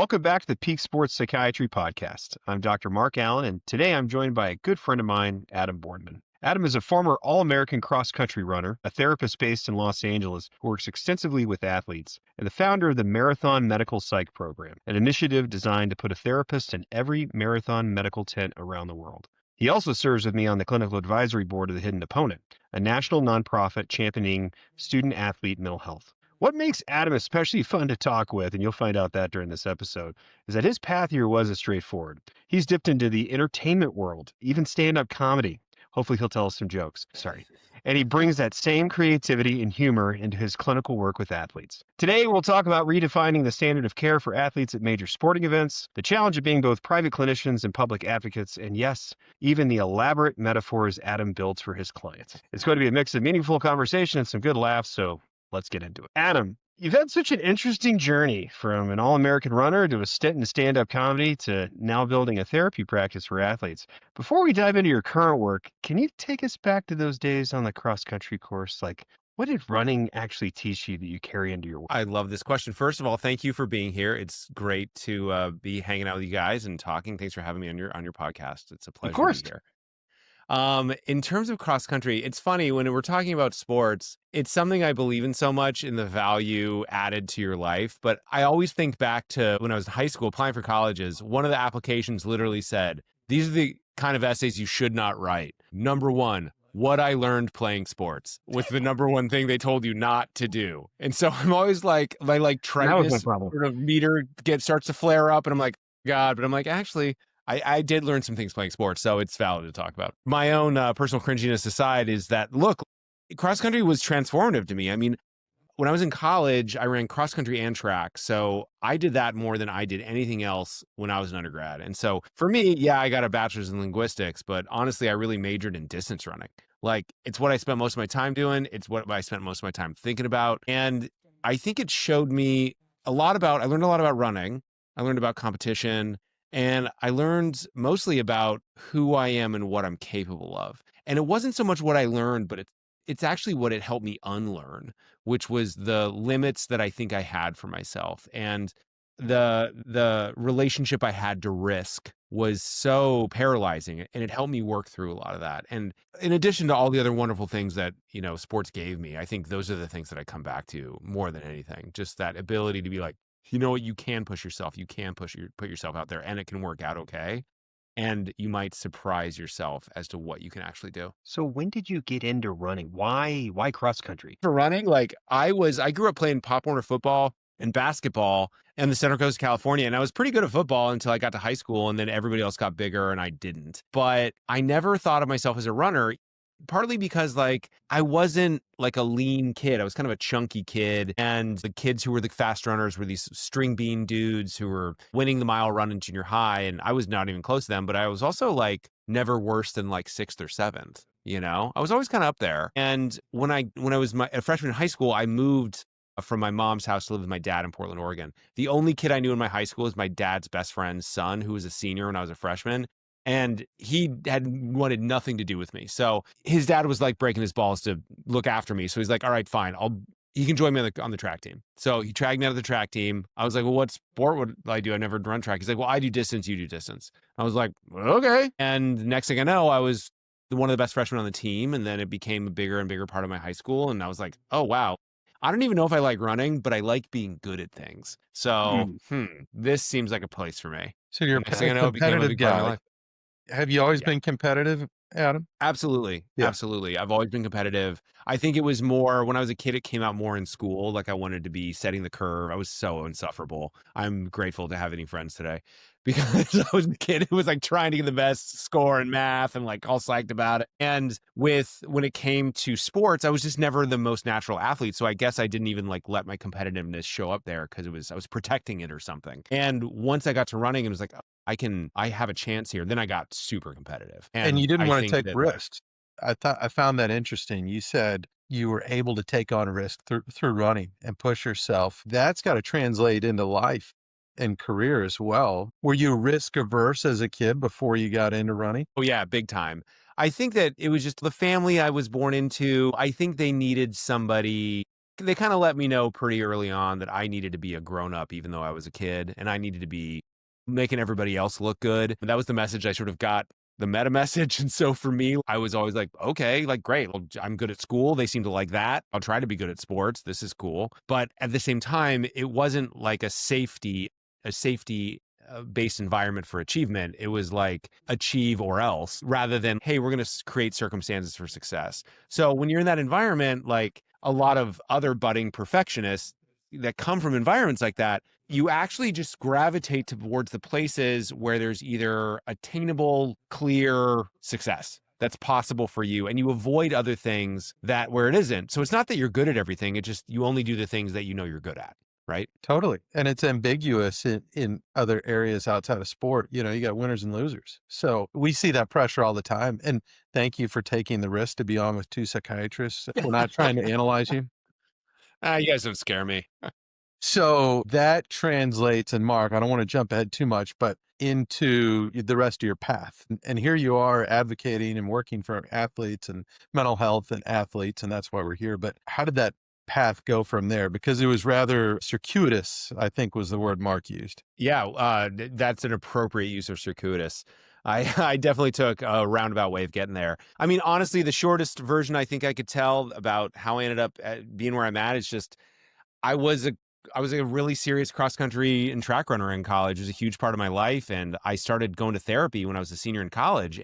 Welcome back to the Peak Sports Psychiatry Podcast. I'm Dr. Mark Allen, and today I'm joined by a good friend of mine, Adam Boardman. Adam is a former All-American cross-country runner, a therapist based in Los Angeles who works extensively with athletes, and the founder of the Marathon Medical Psych Program, an initiative designed to put a therapist in every marathon medical tent around the world. He also serves with me on the clinical advisory board of the Hidden Opponent, a national nonprofit championing student-athlete mental health. What makes Adam especially fun to talk with, and you'll find out that during this episode, is that his path here wasn't straightforward. He's dipped into the entertainment world, even stand-up comedy. Hopefully he'll tell us some jokes. Sorry. And he brings that same creativity and humor into his clinical work with athletes. Today, we'll talk about redefining the standard of care for athletes at major sporting events, the challenge of being both private clinicians and public advocates, and yes, even the elaborate metaphors Adam builds for his clients. It's going to be a mix of meaningful conversation and some good laughs, so let's get into it. Adam, you've had such an interesting journey from an All-American runner to a stint in stand-up comedy to now building a therapy practice for athletes. Before we dive into your current work, can you take us back to those days on the cross-country course? Like, what did running actually teach you that you carry into your work? I love this question. First of all, thank you for being here. It's great to be hanging out with you guys and talking. Thanks for having me on your podcast. It's a pleasure to be here. In terms of cross country, it's funny when we're talking about sports, it's something I believe in so much in the value added to your life. But I always think back to when I was in high school applying for colleges, one of the applications literally said, these are the kind of essays you should not write. Number one, what I learned playing sports was the number one thing they told you not to do. And so I'm always like, my triterness sort of meter starts to flare up and I'm like, God, but I'm like, actually, I did learn some things playing sports, so it's valid to talk about. My own personal cringiness aside is that, look, cross-country was transformative to me. I mean, when I was in college, I ran cross-country and track, so I did that more than I did anything else when I was an undergrad. And so for me, yeah, I got a bachelor's in linguistics, but honestly, I really majored in distance running. Like, it's what I spent most of my time doing. It's what I spent most of my time thinking about. And I think it showed me I learned a lot about running. I learned about competition. And I learned mostly about who I am and what I'm capable of. And it wasn't so much what I learned, but it's actually what it helped me unlearn, which was the limits that I think I had for myself. And the relationship I had to risk was so paralyzing, and it helped me work through a lot of that. And in addition to all the other wonderful things that, sports gave me, I think those are the things that I come back to more than anything. Just that ability to be like, you know what, you can push yourself, you can put yourself out there, and it can work out okay. And you might surprise yourself as to what you can actually do. So when did you get into running? Why cross country? For running, I grew up playing Pop Warner football and basketball in the Central Coast of California. And I was pretty good at football until I got to high school, and then everybody else got bigger and I didn't. But I never thought of myself as a runner, partly because I wasn't like a lean kid. I was kind of a chunky kid. And the kids who were the fast runners were these string bean dudes who were winning the mile run in junior high. And I was not even close to them, but I was also never worse than 6th or 7th. I was always kind of up there. And when I was a freshman in high school, I moved from my mom's house to live with my dad in Portland, Oregon. The only kid I knew in my high school was my dad's best friend's son, who was a senior when I was a freshman. And he had wanted nothing to do with me. So his dad was breaking his balls to look after me. So he's like, all right, fine. He can join me on the track team. So he dragged me out of the track team. I was like, well, what sport would I do? I never run track. He's like, well, I do distance, you do distance. I was like, okay. And next thing I know, I was one of the best freshmen on the team. And then it became a bigger and bigger part of my high school. And I was like, oh, wow. I don't even know if I like running, but I like being good at things. So this seems like a place for me. So you're a competitive guy. Have you always been competitive, Adam? Absolutely. Yeah. Absolutely. I've always been competitive. I think it was more when I was a kid, it came out more in school. I wanted to be setting the curve. I was so insufferable. I'm grateful to have any friends today because I was a kid who was trying to get the best score in math and all psyched about it. And when it came to sports, I was just never the most natural athlete. So I guess I didn't even let my competitiveness show up there because I was protecting it or something. And once I got to running, it was I have a chance here. Then I got super competitive. And you didn't want to take risks. I found that interesting. You said you were able to take on risk through running and push yourself. That's got to translate into life and career as well. Were you risk averse as a kid before you got into running? Oh yeah, big time. I think that it was just the family I was born into. I think they needed somebody they kind of let me know pretty early on that I needed to be a grown up, even though I was a kid, and I needed to be making everybody else look good. And that was the message I sort of got, the meta message. And so for me, I was always like, okay, like, great. Well, I'm good at school. They seem to like that. I'll try to be good at sports. This is cool. But at the same time, it wasn't like a safety based environment for achievement. It was like achieve or else, rather than, hey, we're going to create circumstances for success. So when you're in that environment, like a lot of other budding perfectionists that come from environments like that, you actually just gravitate towards the places where there's either attainable, clear success that's possible for you, and you avoid other things that where it isn't. So it's not that you're good at everything. It just, you only do the things that you know you're good at. Right? Totally. And it's ambiguous in other areas outside of sport. You know, you got winners and losers. So we see that pressure all the time. And thank you for taking the risk to be on with two psychiatrists. We're not trying to analyze you. You guys don't scare me. So that translates, and Mark, I don't want to jump ahead too much, but into the rest of your path. And here you are advocating and working for athletes and mental health and athletes, and that's why we're here. But how did that path go from there? Because it was rather circuitous, I think was the word Mark used. Yeah, that's an appropriate use of circuitous. I definitely took a roundabout way of getting there. I mean, honestly, the shortest version I think I could tell about how I ended up being where I'm at is just, I was a really serious cross country and track runner in college. It was a huge part of my life. And I started going to therapy when I was a senior in college.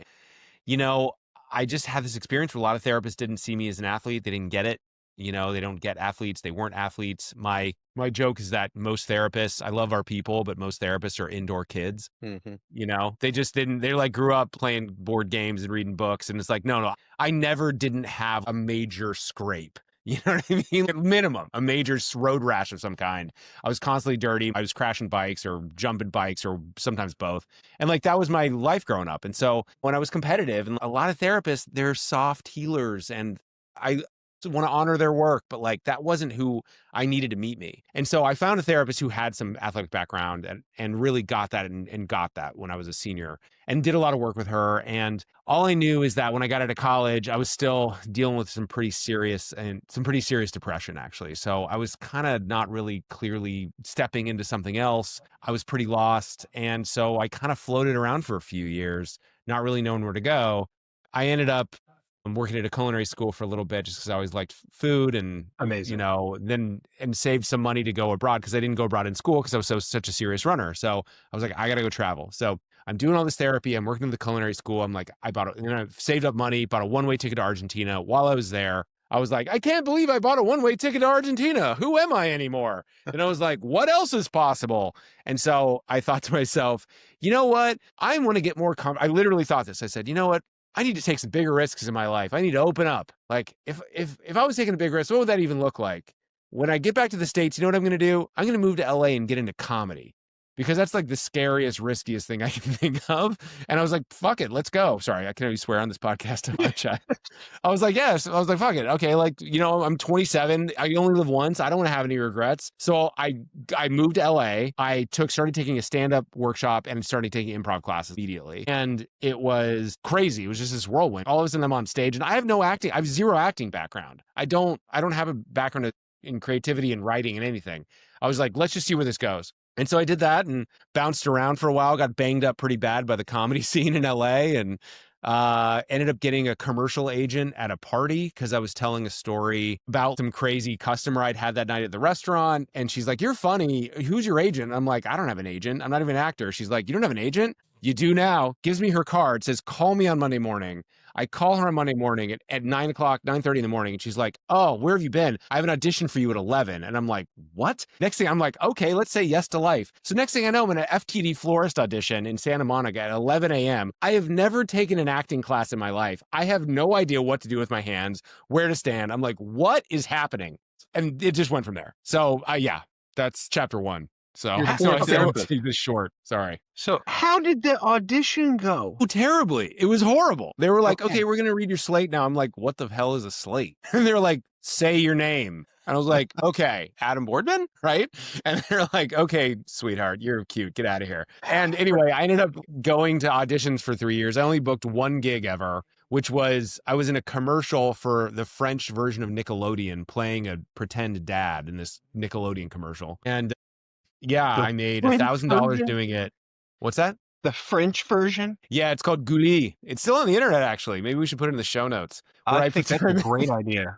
You know, I just had this experience where a lot of therapists didn't see me as an athlete. They didn't get it. You know, they don't get athletes. They weren't athletes. My joke is that most therapists, I love our people, but most therapists are indoor kids. Mm-hmm. You know, they just didn't, they like grew up playing board games and reading books. And it's like, no, I never didn't have a major scrape. You know what I mean? At minimum, a major road rash of some kind. I was constantly dirty. I was crashing bikes or jumping bikes or sometimes both. And like, that was my life growing up. And so when I was competitive, and a lot of therapists, they're soft healers, and I want to honor their work, but like, that wasn't who I needed to meet me. And so I found a therapist who had some athletic background and really got that and got that when I was a senior, and did a lot of work with her. And all I knew is that when I got out of college, I was still dealing with some pretty serious depression, actually. So I was kind of not really clearly stepping into something else. I was pretty lost. And so I kind of floated around for a few years, not really knowing where to go. I ended up working at a culinary school for a little bit just because I always liked food, and amazing, you know, and saved some money to go abroad because I didn't go abroad in school because I was such a serious runner. So I was like, I got to go travel. So I'm doing all this therapy. I'm working at the culinary school. I'm like, I've saved up money, bought a one-way ticket to Argentina. While I was there, I was like, I can't believe I bought a one-way ticket to Argentina. Who am I anymore? And I was like, what else is possible? And so I thought to myself, you know what? I want to get more I literally thought this. I said, you know what? I need to take some bigger risks in my life. I need to open up. Like, if I was taking a big risk, what would that even look like? When I get back to the States, you know what I'm going to do? I'm going to move to LA and get into comedy, because that's like the scariest, riskiest thing I can think of. And I was like, fuck it, let's go. Sorry, I can't even swear on this podcast. I was like, yes. I was like, fuck it. Okay, like, you know, I'm 27. I only live once. I don't want to have any regrets. So I moved to LA. I started taking a stand-up workshop and started taking improv classes immediately. And it was crazy. It was just this whirlwind. All of a sudden I'm on stage, and I have no acting. I have zero acting background. I don't have a background in creativity and writing and anything. I was like, let's just see where this goes. And so I did that and bounced around for a while, got banged up pretty bad by the comedy scene in LA, and ended up getting a commercial agent at a party because I was telling a story about some crazy customer I'd had that night at the restaurant. And she's like, you're funny. Who's your agent? I'm like, I don't have an agent. I'm not even an actor. She's like, you don't have an agent? You do now. Gives me her card, says, call me on Monday morning. I call her on Monday morning at 9:30 in the morning. And she's like, oh, where have you been? I have an audition for you at 11. And I'm like, what? Next thing I'm like, okay, let's say yes to life. So next thing I know, I'm in an FTD florist audition in Santa Monica at 11 a.m. I have never taken an acting class in my life. I have no idea what to do with my hands, where to stand. I'm like, what is happening? And it just went from there. So yeah, that's chapter one. So I keep this short. Sorry. So how did the audition go? Oh, terribly. It was horrible. They were like, okay, we're going to read your slate now. I'm like, what the hell is a slate? And they're like, say your name. And I was like, okay, Adam Boardman, right? And they're like, okay, sweetheart, you're cute. Get out of here. And anyway, I ended up going to auditions for 3 years. I only booked one gig ever, which was I was in a commercial for the French version of Nickelodeon playing a pretend dad in this Nickelodeon commercial. And yeah, The I made French $1,000 version? doing it. What's that? The French version? Yeah, it's called Gulli. It's still on the internet, actually. Maybe we should put it in the show notes. Where I think that's a great idea.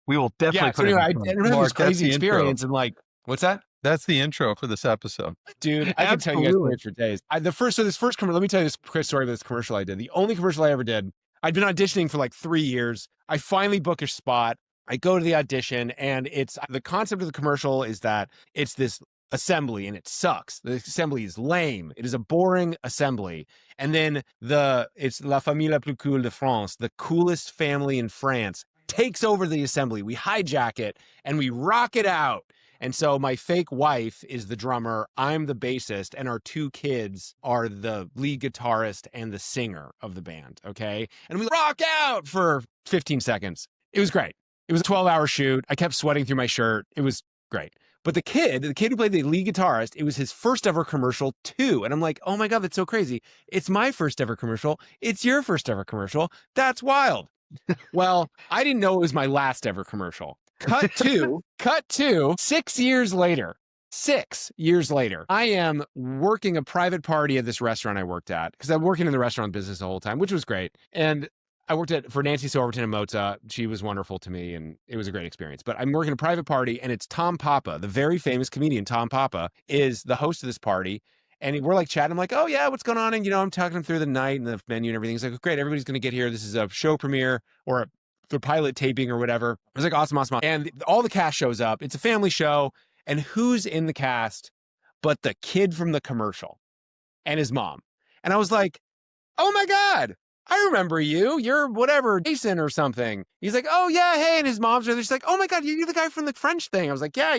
We will definitely yeah, so put it anyway, in I the remember this Mark, that's crazy the intro. experience and like, what's that? That's the intro for this episode. Dude, I can tell you guys Absolutely. stories for days. Let me tell you this quick story about this commercial I did. The only commercial I ever did. I'd been auditioning for like 3 years. I finally book a spot. I go to the audition, and the concept of the commercial is that it's this assembly and it sucks. The assembly is lame. It is a boring assembly. And then it's La Famille la plus cool de France, the coolest family in France, takes over the assembly. We hijack it and we rock it out. And so my fake wife is the drummer, I'm the bassist, and our 2 kids are the lead guitarist and the singer of the band, okay? And we rock out for 15 seconds. It was great. It was a 12-hour shoot. I kept sweating through my shirt. It was great. But the kid who played the lead guitarist, it was his first ever commercial too. And I'm like, oh my God, that's so crazy. It's my first ever commercial. It's your first ever commercial. That's wild. Well, I didn't know it was my last ever commercial. Cut to 6 years later. 6 years later, I am working a private party at this restaurant I worked at because I'm working in the restaurant business the whole time, which was great. And I worked for Nancy Silverton and Mozza. She was wonderful to me, and it was a great experience. But I'm working a private party, and it's Tom Papa, the very famous comedian Tom Papa, is the host of this party. And we're like chatting. I'm like, oh, yeah, what's going on? And, I'm talking him through the night and the menu and everything. He's like, great, everybody's going to get here. This is a show premiere or the pilot taping or whatever. I was like, awesome. And all the cast shows up. It's a family show. And who's in the cast but the kid from the commercial and his mom? And I was like, oh, my God. I remember you. You're whatever, Jason or something. He's like, oh, yeah, hey. And his mom's there. She's like, oh, my God, you're the guy from the French thing. I was like, yeah,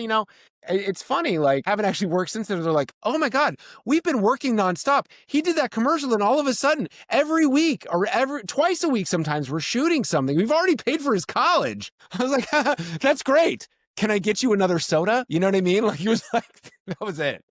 it's funny. Like, haven't actually worked since then. They're like, oh, my God, we've been working nonstop. He did that commercial, and all of a sudden, every week or twice a week sometimes, we're shooting something. We've already paid for his college. I was like, that's great. Can I get you another soda? You know what I mean? Like, he was like, that was it.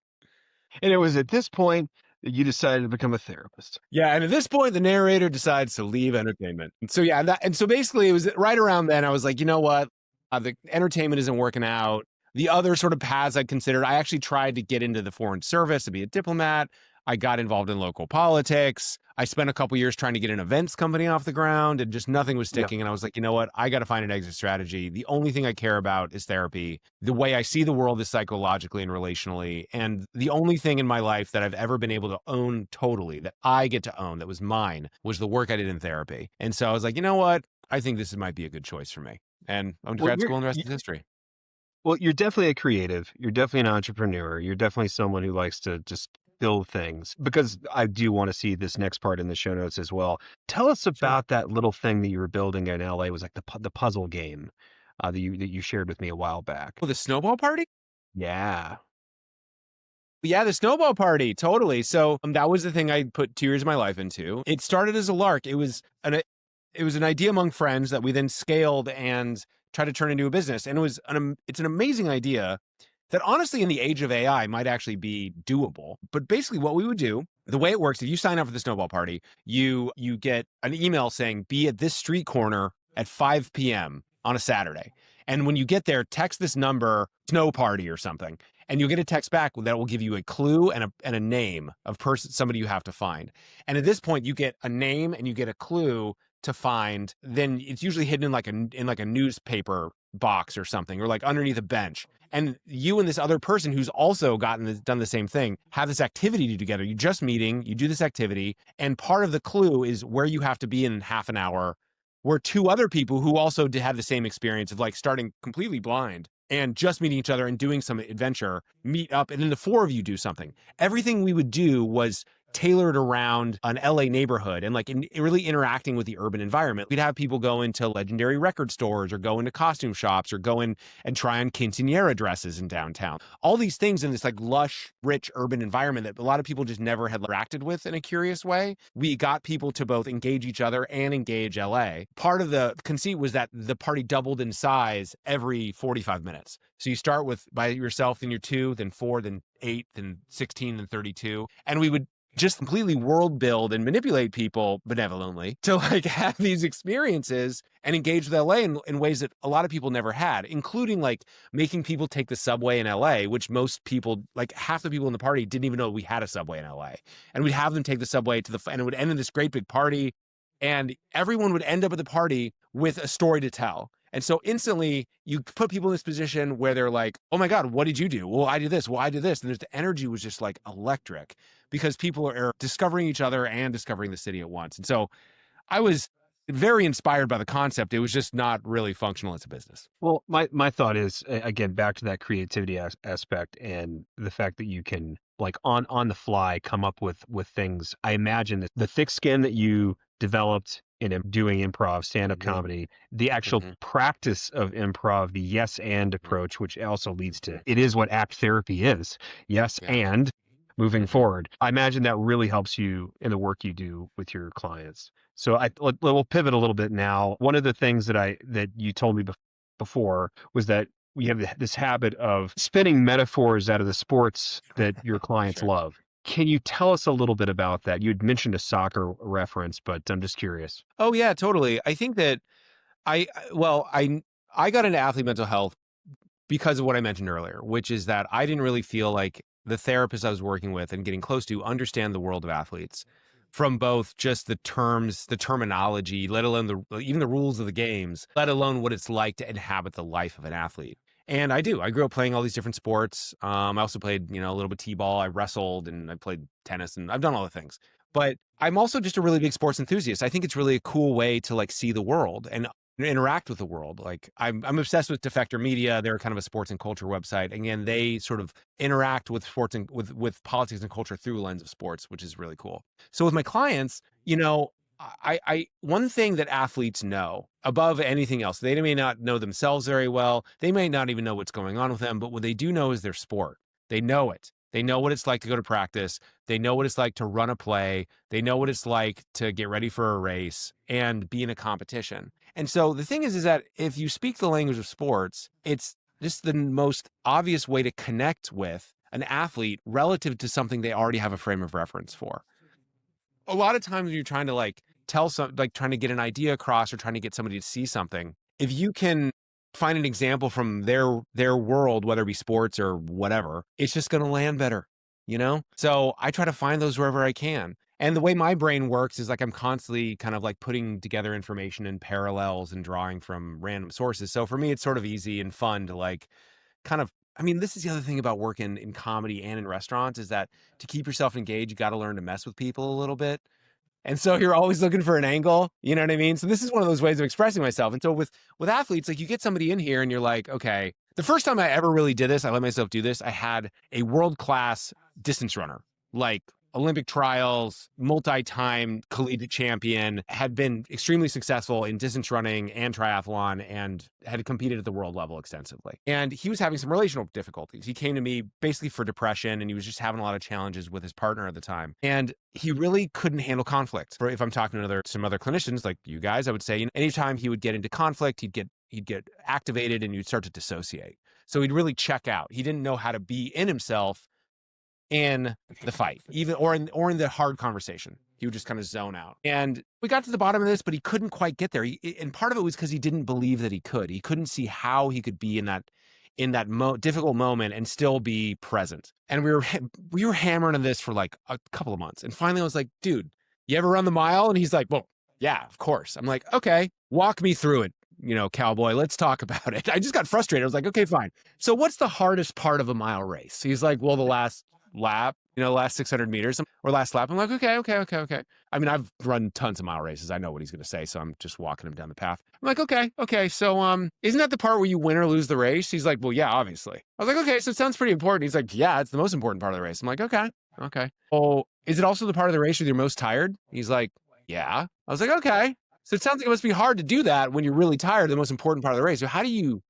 And it was at this point that you decided to become a therapist. Yeah, and at this point, the narrator decides to leave entertainment. And so, yeah, and so basically, it was right around then, I was like, you know what? The entertainment isn't working out. The other sort of paths I'd considered, I actually tried to get into the foreign service to be a diplomat. I got involved in local politics. I spent a couple years trying to get an events company off the ground, and just nothing was sticking. Yeah. And I was like, you know what? I got to find an exit strategy. The only thing I care about is therapy. The way I see the world is psychologically and relationally. And the only thing in my life that I've ever been able to own totally, that I get to own, that was mine, was the work I did in therapy. And so I was like, you know what? I think this might be a good choice for me. And I went to grad school, and the rest is history. Well, you're definitely a creative. You're definitely an entrepreneur. You're definitely someone who likes to just build things, because I do want to see this next part in the show notes as well. Tell us about that little thing that you were building in LA. It was like the puzzle game that you shared with me a while back. Oh, the snowball party? Yeah. Yeah, the snowball party. Totally. So that was the thing I put 2 years of my life into. It started as a lark. It was an idea among friends that we then scaled and tried to turn into a business. And it's an amazing idea that honestly, in the age of AI, might actually be doable. But basically what we would do, the way it works, if you sign up for the snowball party, you get an email saying, be at this street corner at 5 p.m. on a Saturday. And when you get there, text this number, snow party or something. And you'll get a text back that will give you a clue and a name of somebody you have to find. And at this point, you get a name and you get a clue to find. Then it's usually hidden in like a newspaper box or something, or like underneath a bench. And you and this other person who's also done the same thing have this activity to do together. You just meeting, you do this activity, and part of the clue is where you have to be in half an hour, where 2 other people who also have the same experience of like starting completely blind and just meeting each other and doing some adventure, meet up, and then the 4 of you do something. Everything we would do was tailored around an LA neighborhood and like really interacting with the urban environment. We'd have people go into legendary record stores or go into costume shops or go in and try on quinceañera dresses in downtown. All these things in this like lush, rich urban environment that a lot of people just never had interacted with in a curious way. We got people to both engage each other and engage LA. Part of the conceit was that the party doubled in size every 45 minutes. So you start by yourself, then you're 2, then 4, then 8, then 16, then 32. And we would just completely world build and manipulate people benevolently to like have these experiences and engage with LA in ways that a lot of people never had, including like making people take the subway in LA, which most people, like half the people in the party didn't even know we had a subway in LA. And we'd have them take the subway and it would end in this great big party. And everyone would end up at the party with a story to tell. And so instantly you put people in this position where they're like, oh my God, what did you do? Well, I did this. Well, I did this. And the energy was just like electric because people are discovering each other and discovering the city at once. And so I was very inspired by the concept. It was just not really functional as a business. Well, my thought is, again, back to that creativity aspect and the fact that you can like on the fly come up with things. I imagine that the thick skin that you developed in doing improv, stand-up comedy, the actual practice of improv, the yes and approach, which also leads to, it is what act therapy is. Yes and moving forward. I imagine that really helps you in the work you do with your clients. So we'll pivot a little bit now. One of the things that you told me before was that we have this habit of spinning metaphors out of the sports that your clients love. Can you tell us a little bit about that? You had mentioned a soccer reference, but I'm just curious. Oh yeah, totally. I think that I got into athlete mental health because of what I mentioned earlier, which is that I didn't really feel like the therapist I was working with and getting close to understand the world of athletes from both just the terms, the terminology, let alone even the rules of the games, let alone what it's like to inhabit the life of an athlete. And I do. I grew up playing all these different sports. I also played, a little bit t-ball. I wrestled and I played tennis and I've done all the things. But I'm also just a really big sports enthusiast. I think it's really a cool way to like see the world and interact with the world. Like I'm obsessed with Defector Media. They're kind of a sports and culture website. Again, they sort of interact with sports and with politics and culture through a lens of sports, which is really cool. So with my clients, I one thing that athletes know above anything else, they may not know themselves very well. They may not even know what's going on with them, but what they do know is their sport. They know it. They know what it's like to go to practice. They know what it's like to run a play. They know what it's like to get ready for a race and be in a competition. And so the thing is that if you speak the language of sports, it's just the most obvious way to connect with an athlete relative to something they already have a frame of reference for. A lot of times when you're trying to trying to get an idea across or trying to get somebody to see something, if you can find an example from their world, whether it be sports or whatever, it's just going to land better, So I try to find those wherever I can. And the way my brain works is like I'm constantly kind of like putting together information in parallels and drawing from random sources. So for me, it's sort of easy and fun to like this is the other thing about working in comedy and in restaurants is that to keep yourself engaged, you got to learn to mess with people a little bit. And so you're always looking for an angle, you know what I mean? So this is one of those ways of expressing myself. And so with athletes, like you get somebody in here and you're like, okay, the first time I ever really did this, I let myself do this. I had a world-class distance runner, like Olympic trials, multi-time collegiate champion, had been extremely successful in distance running and triathlon and had competed at the world level extensively. And he was having some relational difficulties. He came to me basically for depression and he was just having a lot of challenges with his partner at the time. And he really couldn't handle conflict. If I'm talking to some other clinicians like you guys, I would say anytime he would get into conflict, he'd get activated and you'd start to dissociate. So he'd really check out. He didn't know how to be in himself in the fight, even or in the hard conversation. He would just kind of zone out. And we got to the bottom of this, but he couldn't quite get there. And part of it was because he didn't believe that he could. He couldn't see how he could be in that difficult moment and still be present. And we were hammering on this for like a couple of months. And finally I was like, dude, you ever run the mile? And he's like, well, yeah, of course. I'm like, okay, walk me through it. Cowboy, let's talk about it. I just got frustrated. I was like, okay, fine. So what's the hardest part of a mile race? He's like, well, the last lap, last 600 meters or last lap. I'm like, okay. I mean, I've run tons of mile races. I know what he's going to say. So I'm just walking him down the path. I'm like, okay. So, isn't that the part where you win or lose the race? He's like, well, yeah, obviously. I was like, okay, so it sounds pretty important. He's like, yeah, it's the most important part of the race. I'm like, okay. Oh, is it also the part of the race where you're most tired? He's like, yeah. I was like, okay. So it sounds like it must be hard to do that when you're really tired, the most important part of the race. So how do you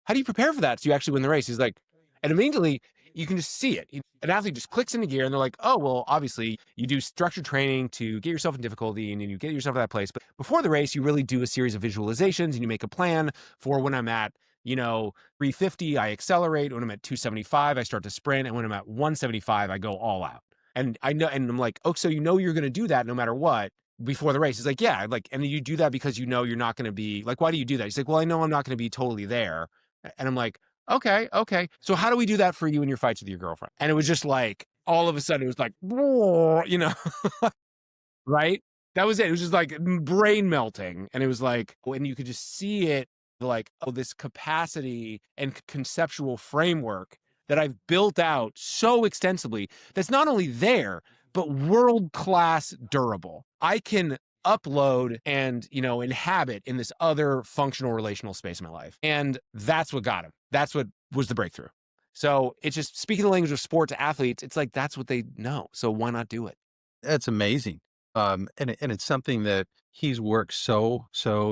prepare for that so you actually win the race? He's like, and immediately you can just see it. An athlete just clicks into gear and they're like, oh, well, obviously you do structured training to get yourself in difficulty and you get yourself to that place. But before the race, you really do a series of visualizations and you make a plan for when I'm at, 350, I accelerate. When I'm at 275, I start to sprint. And when I'm at 175, I go all out. And I know, and I'm like, oh, so you're going to do that no matter what before the race. He's like, yeah, like, and you do that because you're not going to be like, why do you do that? He's like, well, I know I'm not going to be totally there. And I'm like, okay. So how do we do that for you in your fights with your girlfriend? And it was just like, all of a sudden it was like, right? That was it. It was just like brain melting. And it was like, when you could just see it, like, oh, this capacity and conceptual framework that I've built out so extensively that's not only there, but world-class durable. I can upload and, inhabit in this other functional relational space in my life. And that's what got him. That's what was the breakthrough. So it's just speaking the language of sports athletes. It's like, that's what they know. So why not do it? That's amazing. And it's something that he's worked so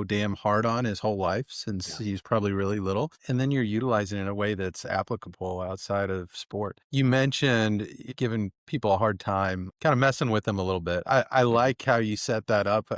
damn hard on his whole life since he's probably really little. And then you're utilizing it in a way that's applicable outside of sport. You mentioned giving people a hard time, kind of messing with them a little bit. I like how you set that up.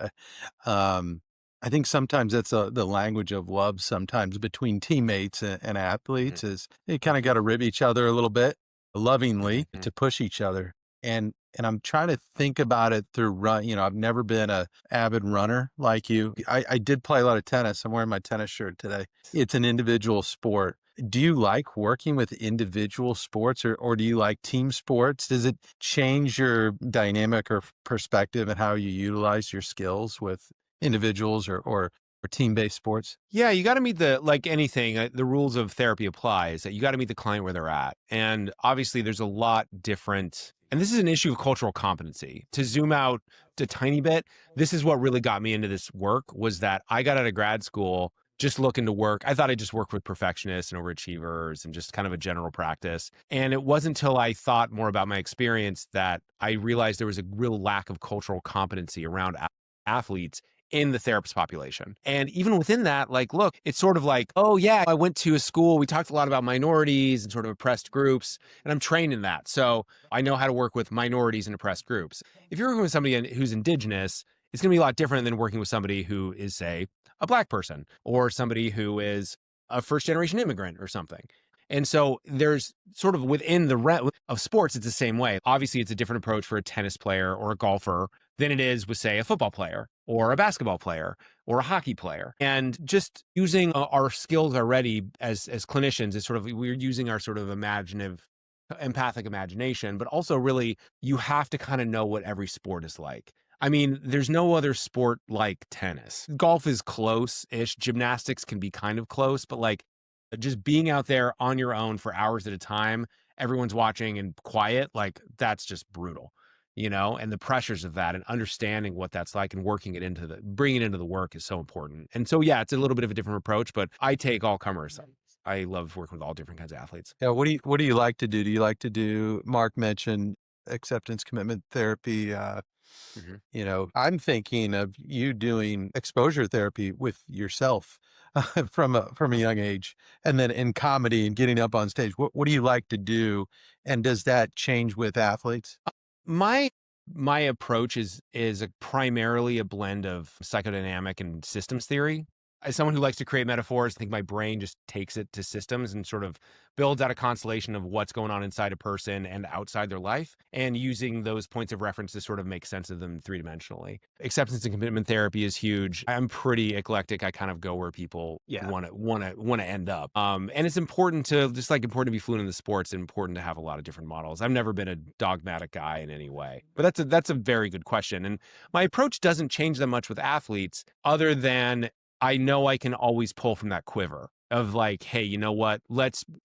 I think sometimes that's the language of love sometimes between teammates and athletes is you kind of got to rib each other a little bit lovingly to push each other. And I'm trying to think about it through run. I've never been a avid runner like you. I did play a lot of tennis. I'm wearing my tennis shirt today. It's an individual sport. Do you like working with individual sports or do you like team sports? Does it change your dynamic or perspective and how you utilize your skills with individuals or team-based sports? Yeah, you got to meet like anything, the rules of therapy applies that you got to meet the client where they're at. And obviously there's a lot different, and this is an issue of cultural competency. To zoom out a tiny bit, this is what really got me into this work was that I got out of grad school just looking to work. I thought I just worked with perfectionists and overachievers and just kind of a general practice. And it wasn't until I thought more about my experience that I realized there was a real lack of cultural competency around athletes in the therapist population. And even within that, like, look, it's sort of like, oh yeah, I went to a school, we talked a lot about minorities and sort of oppressed groups, and I'm trained in that. So I know how to work with minorities and oppressed groups. If you're working with somebody who's indigenous, it's gonna be a lot different than working with somebody who is, say, a Black person or somebody who is a first-generation immigrant or something. And so there's sort of within the of sports, it's the same way. Obviously, it's a different approach for a tennis player or a golfer than it is with, say, a football player or a basketball player or a hockey player. And just using our skills already as clinicians is sort of, we're using our sort of empathic imagination, but also really you have to kind of know what every sport is like. I mean, there's no other sport like tennis. Golf is close-ish. Gymnastics can be kind of close, but like just being out there on your own for hours at a time, everyone's watching and quiet, like that's just brutal, and the pressures of that and understanding what that's like and bringing it into the work is so important. And so, yeah, it's a little bit of a different approach, but I take all comers. I love working with all different kinds of athletes. Yeah. What do you like to do? Do you like to do, Mark mentioned acceptance commitment therapy, I'm thinking of you doing exposure therapy with yourself from a young age, and then in comedy and getting up on stage. What do you like to do, and does that change with athletes? My approach is primarily a blend of psychodynamic and systems theory. As someone who likes to create metaphors, I think my brain just takes it to systems and sort of builds out a constellation of what's going on inside a person and outside their life, and using those points of reference to sort of make sense of them three-dimensionally. Acceptance and commitment therapy is huge. I'm pretty eclectic. I kind of go where people want to end up. And it's important to be fluent in the sports and important to have a lot of different models. I've never been a dogmatic guy in any way, but that's a very good question. And my approach doesn't change that much with athletes other than I know I can always pull from that quiver of like, hey, you know what?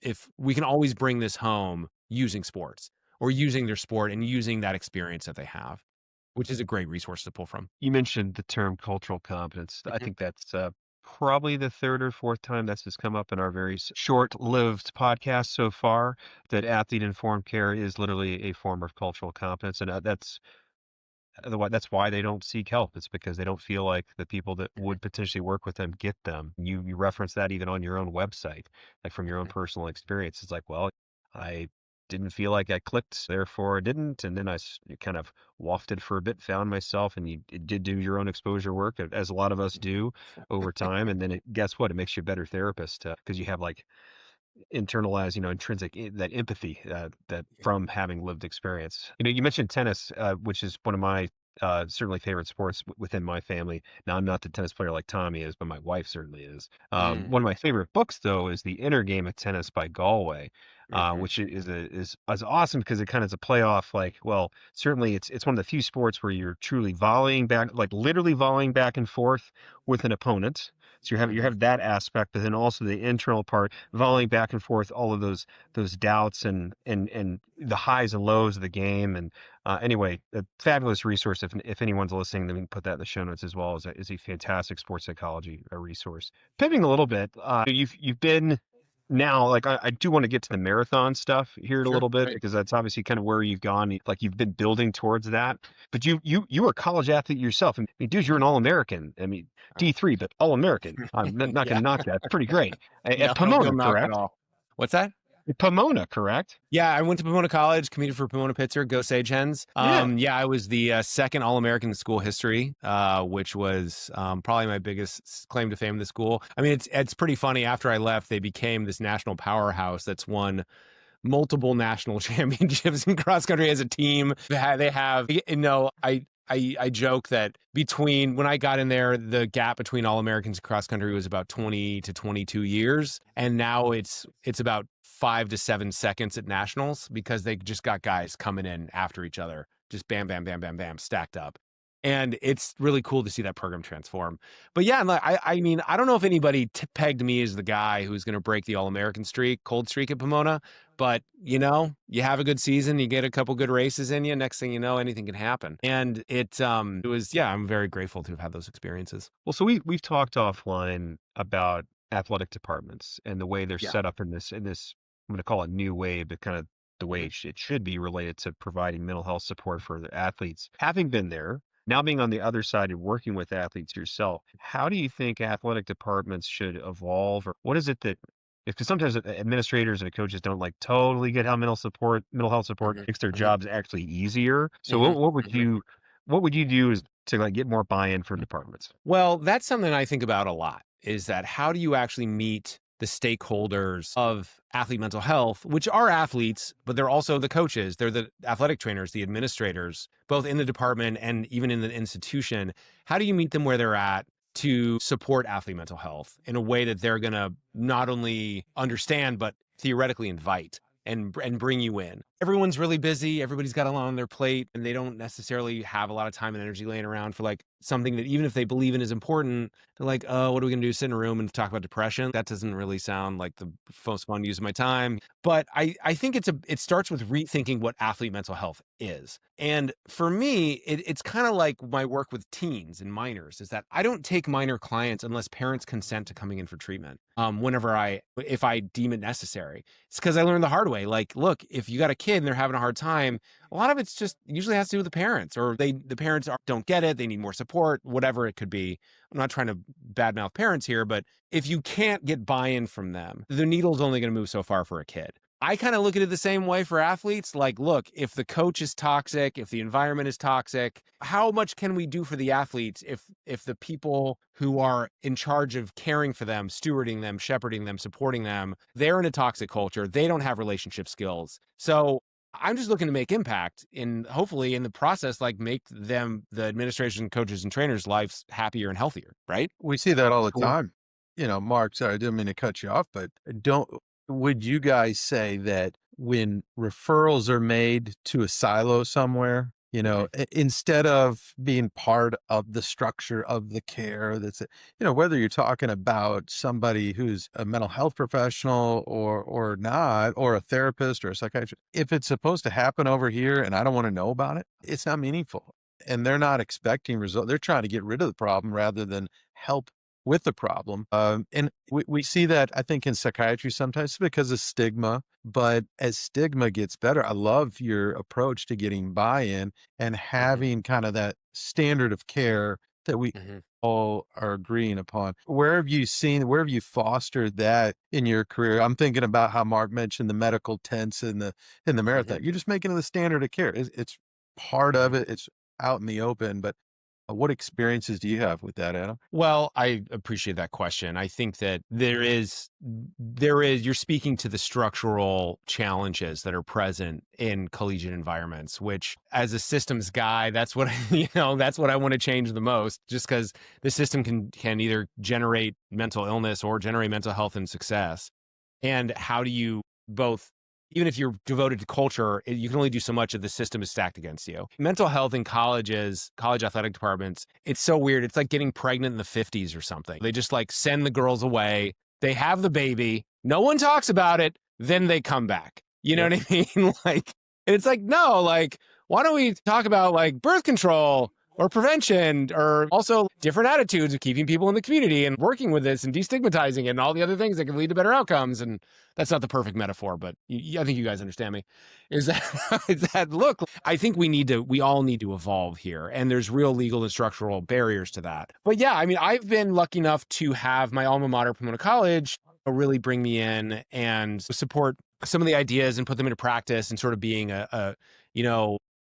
If we can always bring this home using sports or using their sport and using that experience that they have, which is a great resource to pull from. You mentioned the term cultural competence. I think that's probably the third or fourth time this has come up in our very short-lived podcast so far, that athlete-informed care is literally a form of cultural competence. And that's why they don't seek help. It's because they don't feel like the people that would potentially work with them get them. You reference that even on your own website, like from your own personal experience. It's like, well, I didn't feel like I clicked, therefore I didn't. And then I kind of wafted for a bit, found myself, and you did do your own exposure work, as a lot of us do over time. And then guess what? It makes you a better therapist because you have like internalize, intrinsic that empathy that from having lived experience. You mentioned tennis, which is one of my certainly favorite sports within my family. Now, I'm not the tennis player like Tommy is, but my wife certainly is. One of my favorite books, though, is The Inner Game of Tennis by Galway, which is awesome because it kind of is a playoff. Like, well, certainly it's one of the few sports where you're truly volleying back, like literally volleying back and forth with an opponent. So you have that aspect, but then also the internal part, volleying back and forth, all of those doubts and the highs and lows of the game. And anyway, a fabulous resource. If anyone's listening, then we can put that in the show notes as well. Is a fantastic sports psychology resource. Pivoting a little bit, you've been now, like I do want to get to the marathon stuff here in a little bit, right. because that's obviously kind of where you've gone. Like you've been building towards that, but you were a college athlete yourself. I mean, dude, you're an All-American. I mean, D3, but All-American. I'm not going to knock that. It's pretty great. No, At Pomona, knock at correct? all. What's that? At Pomona, correct? Yeah, I went to Pomona College, competed for Pomona Pittsburgh, go Sage Hens. Yeah, I was the second All-American in school history, which was probably my biggest claim to fame in the school. I mean, it's pretty funny. After I left, they became this national powerhouse that's won multiple national championships in cross country as a team. They have, I joke that between when I got in there, the gap between All-Americans cross country was about 20 to 22 years. And now it's about 5 to 7 seconds at nationals, because they just got guys coming in after each other, just bam, bam, bam, bam, bam, stacked up. And it's really cool to see that program transform. But yeah, I mean, I don't know if anybody pegged me as the guy who's going to break the All-American cold streak at Pomona. But, you have a good season, you get a couple good races in you. Next thing you know, anything can happen. And it was, I'm very grateful to have had those experiences. Well, so we've talked offline about athletic departments and the way they're set up in this, I'm going to call it new way, but kind of the way it should be related to providing mental health support for the athletes. Having been there, now being on the other side and working with athletes yourself, how do you think athletic departments should evolve? Or what is it that, because sometimes administrators and coaches don't like totally get how mental health support makes their jobs actually easier. So what would you do to like get more buy-in from departments? Well, that's something I think about a lot, is that how do you actually meet the stakeholders of athlete mental health, which are athletes, but they're also the coaches. They're the athletic trainers, the administrators, both in the department and even in the institution. How do you meet them where they're at to support athlete mental health in a way that they're going to not only understand, but theoretically invite and bring you in? Everyone's really busy. Everybody's got a lot on their plate, and they don't necessarily have a lot of time and energy laying around for like something that even if they believe in is important, they're like, oh, what are we going to do? Sit in a room and talk about depression? That doesn't really sound like the most fun use of my time. But I think it starts with rethinking what athlete mental health is. And for me, it's kind of like my work with teens and minors, is that I don't take minor clients unless parents consent to coming in for treatment. If I deem it necessary. It's because I learned the hard way. Like, look, if you got a kid and they're having a hard time, a lot of it's just usually has to do with the parents, or the parents don't get it. They need more support, whatever it could be. I'm not trying to badmouth parents here, but if you can't get buy-in from them, the needle's only going to move so far for a kid. I kind of look at it the same way for athletes. Like, look, if the coach is toxic, if the environment is toxic, how much can we do for the athletes if the people who are in charge of caring for them, stewarding them, shepherding them, supporting them, they're in a toxic culture, they don't have relationship skills. So I'm just looking to make impact and hopefully in the process, like make them, the administration, coaches and trainers' lives happier and healthier, right? We see that all the time. Mark, sorry, I didn't mean to cut you off, but would you guys say that when referrals are made to a silo somewhere, instead of being part of the structure of the care, whether you're talking about somebody who's a mental health professional or not, or a therapist or a psychiatrist, if it's supposed to happen over here and I don't want to know about it, it's not meaningful. And they're not expecting results. They're trying to get rid of the problem rather than help with the problem. And we see that, I think, in psychiatry sometimes because of stigma. But as stigma gets better, I love your approach to getting buy-in and having kind of that standard of care that we all are agreeing upon. Where have you fostered that in your career? I'm thinking about how Mark mentioned the medical tents in the marathon. You're just making it the standard of care. It's part of it. It's out in the open, but What experiences do you have with that, Adam? Well, I appreciate that question. I think that you're speaking to the structural challenges that are present in collegiate environments, which as a systems guy, that's what, that's what I want to change the most, just because the system can either generate mental illness or generate mental health and success. And how do you both, even if you're devoted to culture, you can only do so much if the system is stacked against you. Mental health in college athletic departments, it's so weird. It's like getting pregnant in the 50s or something. They just like send the girls away. They have the baby. No one talks about it. Then they come back. You know what I mean? Like, and it's like, no, like, why don't we talk about like birth control or prevention, or also different attitudes of keeping people in the community and working with this and destigmatizing it and all the other things that can lead to better outcomes. And that's not the perfect metaphor, but I think you guys understand me. Is that look, I think we all need to evolve here. And there's real legal and structural barriers to that. But yeah, I mean, I've been lucky enough to have my alma mater, Pomona College, really bring me in and support some of the ideas and put them into practice, and sort of being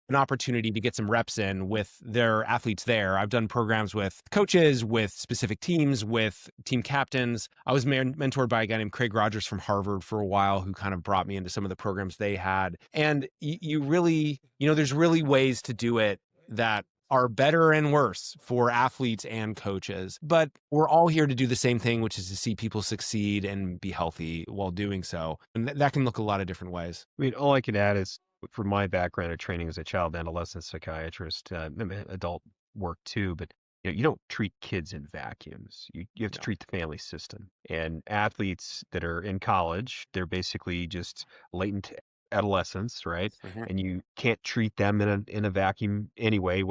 an opportunity to get some reps in with their athletes there. I've done programs with coaches, with specific teams, with team captains. I was mentored by a guy named Craig Rogers from Harvard for a while, who kind of brought me into some of the programs they had. And you really, there's really ways to do it that are better and worse for athletes and coaches. But we're all here to do the same thing, which is to see people succeed and be healthy while doing so. And that can look a lot of different ways. I mean, all I can add is, from my background of training as a child and adolescent psychiatrist, adult work too, but you don't treat kids in vacuums. You have to treat the family system. And athletes that are in college, they're basically just latent adolescents, right? Mm-hmm. And you can't treat them in a vacuum anyway,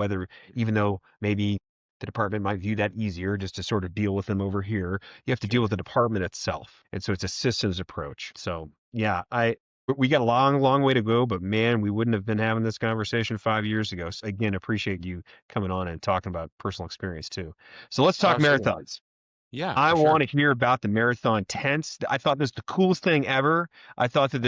even though maybe the department might view that easier just to sort of deal with them over here. You have to deal with the department itself. And so it's a systems approach. So yeah, we got a long, long way to go, but man, we wouldn't have been having this conversation 5 years ago. So again, appreciate you coming on and talking about personal experience too. So let's talk marathons. Yeah, I want to hear about the marathon tents. I thought this was the coolest thing ever. I thought that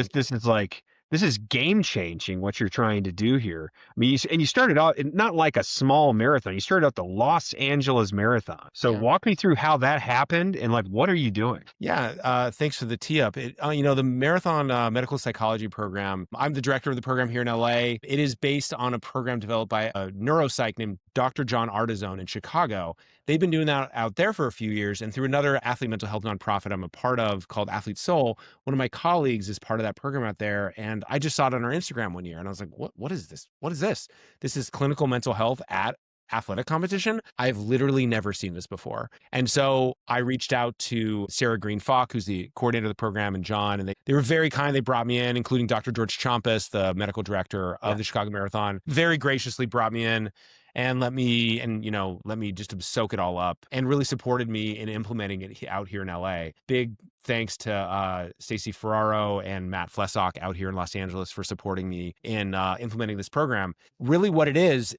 this is game changing what you're trying to do here. I mean, you started out not like a small marathon. You started out the Los Angeles Marathon. So walk me through how that happened and like, what are you doing? Yeah. Thanks for the tee up. The Marathon Medical Psychology Program, I'm the director of the program here in LA. It is based on a program developed by a neuropsych named Dr. John Artizone in Chicago. They've been doing that out there for a few years. And through another athlete mental health nonprofit I'm a part of called Athlete Soul, one of my colleagues is part of that program out there. And I just saw it on our Instagram one year. And I was like, what is this? What is this? This is clinical mental health at athletic competition. I've literally never seen this before. And so I reached out to Sarah Green-Falk, who's the coordinator of the program, and John, and they were very kind. They brought me in, including Dr. George Champas, the medical director of the Chicago Marathon, very graciously brought me in and let me just soak it all up, and really supported me in implementing it out here in LA. Big thanks to Stacey Ferraro and Matt Flessock out here in Los Angeles for supporting me in implementing this program. Really what it is,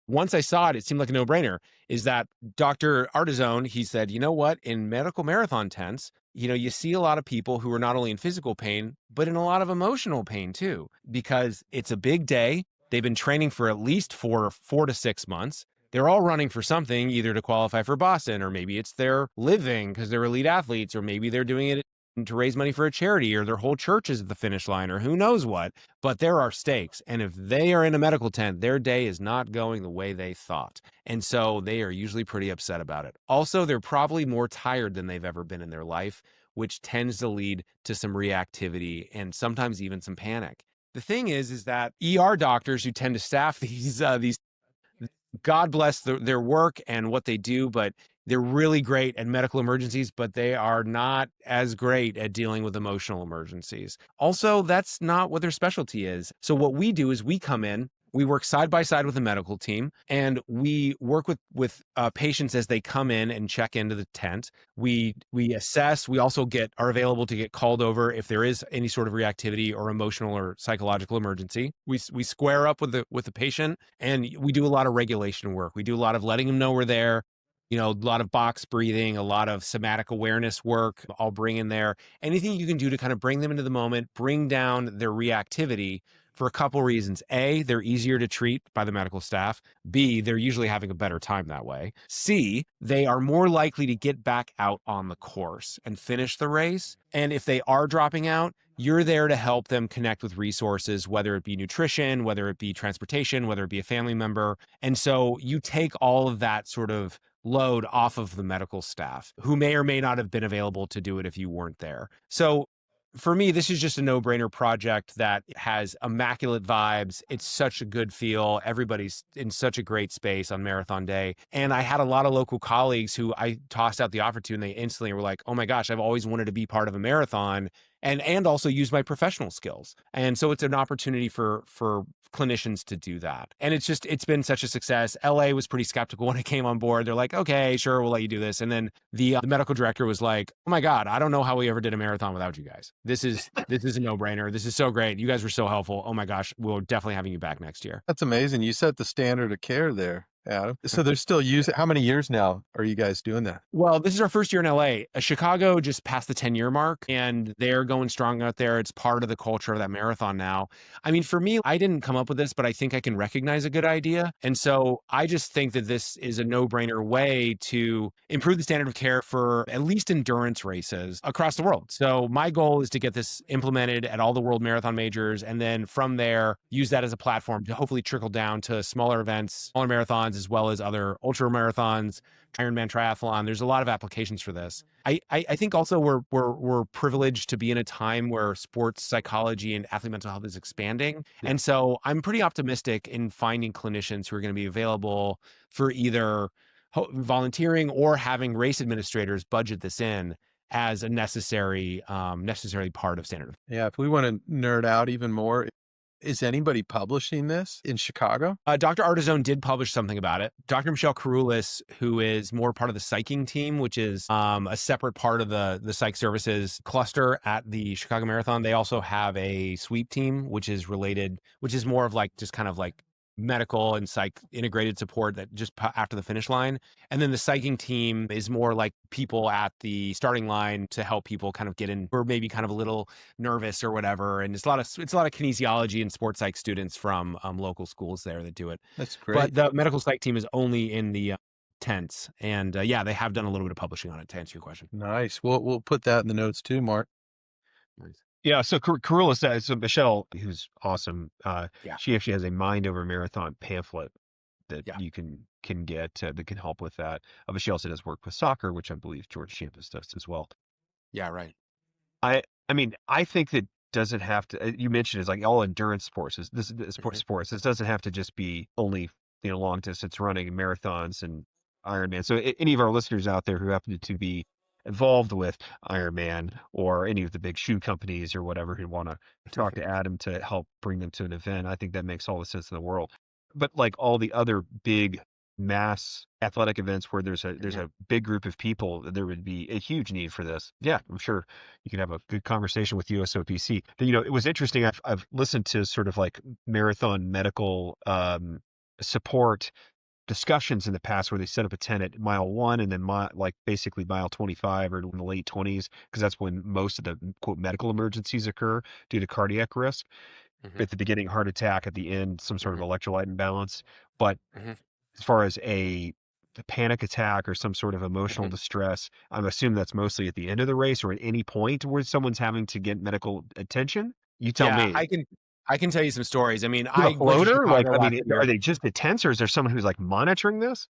once I saw it, it seemed like a no-brainer, is that Dr. Artizone, he said, you know what, in medical marathon tents, you see a lot of people who are not only in physical pain, but in a lot of emotional pain too, because it's a big day. They've been training for at least 4 to 6 months. They're all running for something, either to qualify for Boston, or maybe it's their living because they're elite athletes, or maybe they're doing it to raise money for a charity, or their whole church is at the finish line, or who knows what. But there are stakes. And if they are in a medical tent, their day is not going the way they thought. And so they are usually pretty upset about it. Also, they're probably more tired than they've ever been in their life, which tends to lead to some reactivity and sometimes even some panic. The thing is that ER doctors who tend to staff these God bless their work and what they do, but they're really great at medical emergencies, but they are not as great at dealing with emotional emergencies. Also, that's not what their specialty is. So what we do is we come in, we work side by side with the medical team, and we work with patients as they come in and check into the tent. We assess. We also are available to get called over if there is any sort of reactivity or emotional or psychological emergency. We square up with the patient, and we do a lot of regulation work. We do a lot of letting them know we're there. A lot of box breathing, a lot of somatic awareness work. I'll bring in there anything you can do to kind of bring them into the moment, bring down their reactivity, for a couple reasons. A, they're easier to treat by the medical staff. B, they're usually having a better time that way. C, they are more likely to get back out on the course and finish the race. And if they are dropping out, you're there to help them connect with resources, whether it be nutrition, whether it be transportation, whether it be a family member. And so you take all of that sort of load off of the medical staff who may or may not have been available to do it if you weren't there. So for me, this is just a no-brainer project that has immaculate vibes. It's such a good feel. Everybody's in such a great space on marathon day. And I had a lot of local colleagues who I tossed out the offer to, and they instantly were like, oh my gosh, I've always wanted to be part of a marathon and also use my professional skills. And so it's an opportunity for clinicians to do that. And it's been such a success. LA was pretty skeptical when I came on board. They're like, okay, sure, we'll let you do this. And then the medical director was like, oh my God, I don't know how we ever did a marathon without you guys. This is a no-brainer. This is so great. You guys were so helpful. Oh my gosh, we're definitely having you back next year. That's amazing. You set the standard of care there, Adam. So they're still using, how many years now are you guys doing that? Well, this is our first year in LA. Chicago just passed the 10-year mark, and they're going strong out there. It's part of the culture of that marathon now. I mean, for me, I didn't come up with this, but I think I can recognize a good idea. And so I just think that this is a no-brainer way to improve the standard of care for at least endurance races across the world. So my goal is to get this implemented at all the world marathon majors, and then from there, use that as a platform to hopefully trickle down to smaller events, smaller marathons, as well as other ultra marathons, Ironman triathlon. There's a lot of applications for this. I think also we're privileged to be in a time where sports psychology and athlete mental health is expanding. Yeah. And so I'm pretty optimistic in finding clinicians who are going to be available for either volunteering or having race administrators budget this in as a necessary part of standard. Yeah, if we want to nerd out even more, is anybody publishing this in Chicago? Dr. Artizone did publish something about it. Dr. Michelle Karoulis, who is more part of the psyching team, which is a separate part of the psych services cluster at the Chicago Marathon. They also have a sweep team, which is related, which is more of like just kind of like medical and psych integrated support that just after the finish line. And then the psyching team is more like people at the starting line to help people kind of get in, or maybe kind of a little nervous or whatever. And it's a lot of kinesiology and sports psych students from local schools there that do it. That's great. But the medical psych team is only in the tents. And yeah, they have done a little bit of publishing on it, to answer your question. Nice. We'll put that in the notes too, Mark. Nice. Yeah, so Karoulis, so Michelle, who's awesome, she actually has a Mind Over Marathon pamphlet that you can get that can help with that. But she also does work with soccer, which I believe George Champus does as well. Yeah, right. I mean, I think that doesn't have to. You mentioned it's like all endurance sports. Sports. This doesn't have to just be only long distance running and marathons and Ironman. So any of our listeners out there who happen to be involved with Ironman or any of the big shoe companies or whatever who want to talk to Adam to help bring them to an event, I think that makes all the sense in the world. But like all the other big mass athletic events where there's a big group of people, there would be a huge need for this. Yeah, I'm sure you can have a good conversation with USOPC. It was interesting. I've listened to sort of like marathon medical support discussions in the past where they set up a tent at mile 1 and then basically mile 25 or in the late 20s, because that's when most of the quote medical emergencies occur due to cardiac risk. At the beginning, heart attack; at the end, some sort of electrolyte imbalance. But as far as a panic attack or some sort of emotional distress, I'm assuming that's mostly at the end of the race or at any point where someone's having to get medical attention. You tell me. I can tell you some stories. I mean, a floater? Are they just the tents, or is there someone who's like monitoring this?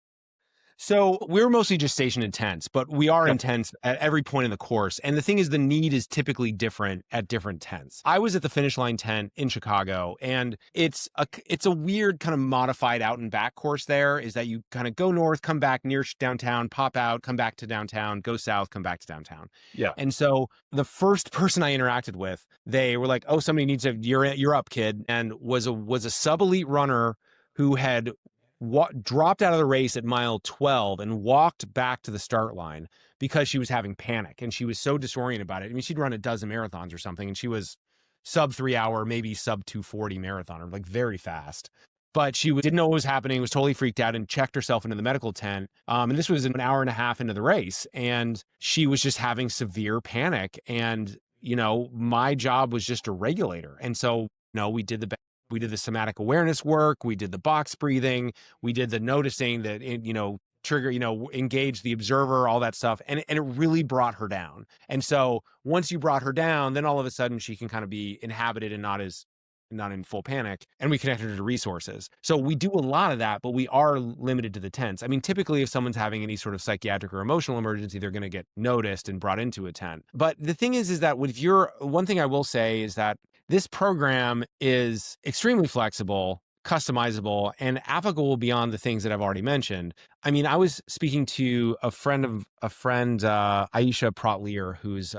So we're mostly just stationed in tents, but we are in tents at every point in the course. And the thing is, the need is typically different at different tents. I was at the finish line tent in Chicago, and it's a weird kind of modified out and back course there, is that you kind of go north, come back near downtown, pop out, come back to downtown, go south, come back to downtown. Yeah. And so the first person I interacted with, they were like, oh, somebody needs you're up, kid. And was a sub-elite runner who had dropped out of the race at mile 12 and walked back to the start line because she was having panic and she was so disoriented about it. I mean, she'd run a dozen marathons or something, and she was sub 3 hour, maybe sub 240 marathoner, like very fast. But she didn't know what was happening, was totally freaked out, and checked herself into the medical tent. And this was an hour and a half into the race, and she was just having severe panic. And, my job was just to regulate her. And so, we did the We did the somatic awareness work. We did the box breathing. We did the noticing that, trigger, engage the observer, all that stuff. And it really brought her down. And so once you brought her down, then all of a sudden she can kind of be inhabited and not in full panic, and we connected her to resources. So we do a lot of that, but we are limited to the tents. I mean, typically if someone's having any sort of psychiatric or emotional emergency, they're going to get noticed and brought into a tent. But the thing is that one thing I will say is that this program is extremely flexible, customizable, and applicable beyond the things that I've already mentioned. I mean, I was speaking to a friend, Aisha Protlier, who's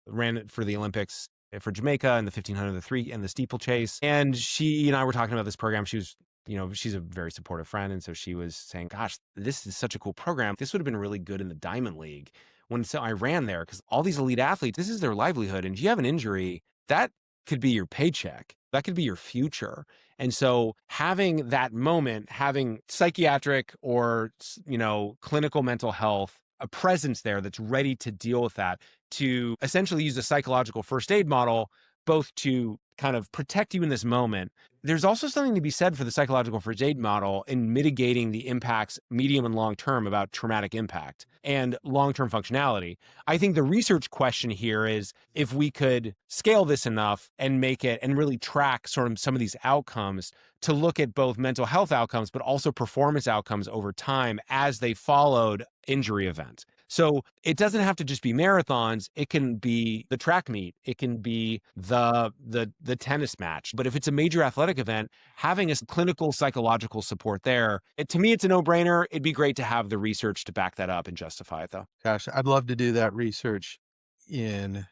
ran for the Olympics for Jamaica in the 1500, the 3 and the steeplechase. And she and I were talking about this program. She was, she's a very supportive friend. And so she was saying, gosh, this is such a cool program. This would have been really good in the Diamond League. So I ran there because all these elite athletes, this is their livelihood. And if you have an injury, that could be your paycheck. That could be your future. And so having that moment, having psychiatric or, clinical mental health, a presence there that's ready to deal with that, to essentially use a psychological first aid model, both to kind of protect you in this moment. There's also something to be said for the psychological first aid model in mitigating the impacts, medium and long term, about traumatic impact and long-term functionality. I think the research question here is if we could scale this enough and make it and really track sort of some of these outcomes to look at both mental health outcomes, but also performance outcomes over time as they followed injury events. So it doesn't have to just be marathons. It can be the track meet. It can be the tennis match. But if it's a major athletic event, having a clinical psychological support there, to me, it's a no-brainer. It'd be great to have the research to back that up and justify it, though. Gosh, I'd love to do that research in